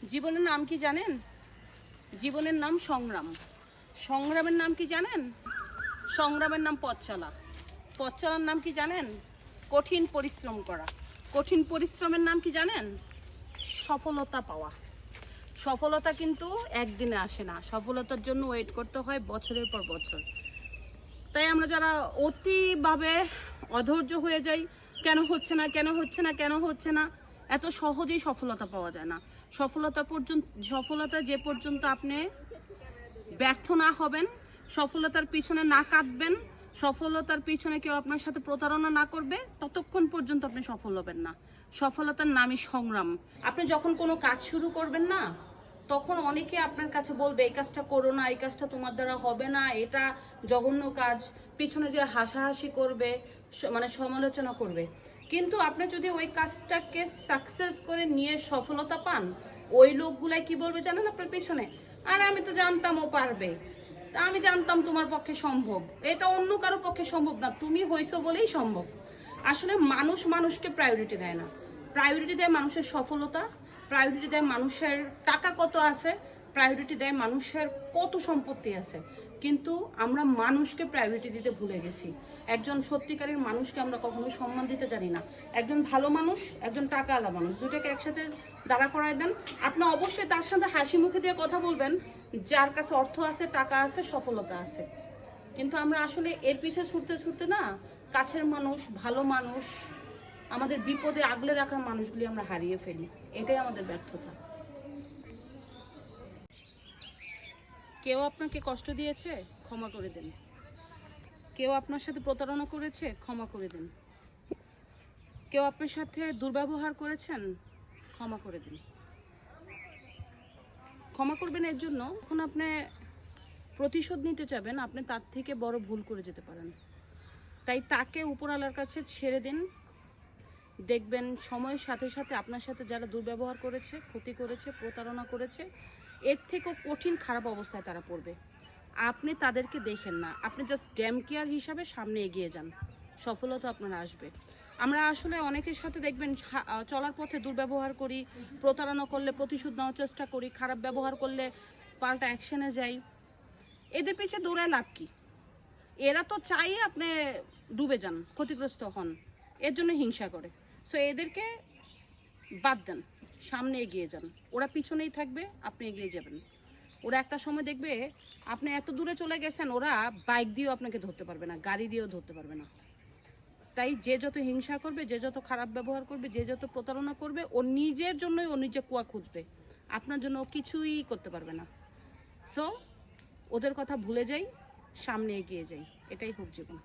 জীবনের নাম কি জানেন? জীবনের নাম সংগ্রাম। সংগ্রামের নাম কি জানেন? সংগ্রামের নাম পথ চলা। পথ চলার নাম কি জানেন? কঠিন পরিশ্রম করা। কঠিন পরিশ্রমের নাম কি জানেন? সফলতা পাওয়া। সফলতা কিন্তু একদিনে আসে না, সফলতার জন্য ওয়েট করতে হয় বছরের পর বছর। তাই আমরা যারা অতিভাবে অধৈর্য হয়ে যাই, কেন হচ্ছে না, কেন হচ্ছে না, কেন হচ্ছে না, এত সহজেই সফলতা পাওয়া যায় না। সফলতা যে পর্যন্ত আপনি ব্যর্থ না হবেন, সফলতার পিছনে না কাঁদবেন, সফলতার পিছনে কেউ আপনার সাথে প্রতারণা না করবে, ততক্ষণ পর্যন্ত আপনি সফল হবেন না। সফলতার নামই সংগ্রাম। আপনি যখন কোনো কাজ শুরু করবেন না, তখন অনেকে আপনার কাছে বলবে এই কাজটা করো না, এই কাজটা তোমার দ্বারা হবে না, এটা জঘন্য কাজ, পিছনে যে হাসাহাসি করবে, মানে সমালোচনা করবে। কিন্তু আপনি যদি ওই কাজটাকে সাকসেস করে নিয়ে সফলতা পান, ওই লোকগুলাই কি বলবে জানেন আপনার পিছনে? আর আমি তো জানতাম ও পারবে, তা আমি জানতাম তোমার পক্ষে সম্ভব, এটা অন্য কারো পক্ষে সম্ভব না, তুমি হইছো বলেই সম্ভব। আসলে মানুষ মানুষকে প্রায়োরিটি দেয় না, প্রায়োরিটি দেয় মানুষের সফলতা, প্রায়োরিটি দেয় মানুষের টাকা কত আছে, প্রায়োরিটি দেয় মানুষের কত সম্পত্তি আছে। কিন্তু আমরা মানুষকে প্রায়োরিটি দিতে ভুলে গেছি। একজন সত্যিকারের মানুষকে আমরা কখনো সম্মান দিতে জানি না। একজন ভালো মানুষ, একজন টাকাওয়ালা মানুষ, দুটাকে একসাথে দাঁড়া করায় দেন, আপনি অবশ্যই তার সাথে হাসি মুখে দিয়ে কথা বলবেন যার কাছে অর্থ আছে, টাকা আছে, সফলতা আছে। কিন্তু আমরা আসলে এর পিছে ছুটতে ছুটতে না, কাছের মানুষ, ভালো মানুষ, আমাদের বিপদে আগলে রাখা মানুষগুলি আমরা হারিয়ে ফেলি। এটাই আমাদের ব্যর্থতা। কেউ আপনাকে কষ্ট দিয়েছে, ক্ষমা করে দেন। কেউ আপনার সাথে প্রতারণা করেছে, ক্ষমা করে দেন। কেউ আপনার সাথে দুর্ব্যবহার করেছেন, ক্ষমা করে দিন। ক্ষমা করবেন এর জন্য, যখন আপনি প্রতিশোধ নিতে চাবেন, আপনি তার থেকে বড় ভুল করে যেতে পারেন। তাই তাকে উপরওয়ালার কাছে ছেড়ে দিন। দেখবেন সময়ের সাথে সাথে আপনার সাথে যারা দুর্ব্যবহার করেছে, ক্ষতি করেছে, প্রতারণা করেছে, এর থেকেও কঠিন খারাপ অবস্থায় তারা পড়বে। আপনি তাদেরকে দেখেন না, আপনি জাস্ট ড্যাম কেয়ার হিসাবে সামনে এগিয়ে যান, সফলতা আপনার আসবে। আমরা আসলে অনেকের সাথে দেখবেন চলার পথে দুর্ব্যবহার করি, প্রতারণা করলে প্রতিশোধ নেওয়ার চেষ্টা করি, খারাপ ব্যবহার করলে পাল্টা অ্যাকশনে যাই। এদের পিছিয়ে দৌড়ায় লাভ কি? এরা তো চাই আপনি ডুবে যান, ক্ষতিগ্রস্ত হন, এর জন্য হিংসা করে। সো এদেরকে বাদ দেন, সামনে এগিয়ে যান। ওরা পিছনেই থাকবে, আপনি এগিয়ে যাবেন। ওরা একটা সময় দেখবে আপনি এত দূরে চলে গেছেন, ওরা বাইক দিয়েও আপনাকে ধরতে পারবে না, গাড়ি দিয়েও ধরতে পারবে না। তাই যে যত হিংসা করবে, যে যত খারাপ ব্যবহার করবে, যে যত প্রতারণা করবে, ও নিজের জন্যই ও নিজে কুয়া খুঁজবে, আপনার জন্য ও কিছুই করতে পারবে না। সো ওদের কথা ভুলে যাই, সামনে এগিয়ে যাই, এটাই হোক জীবন।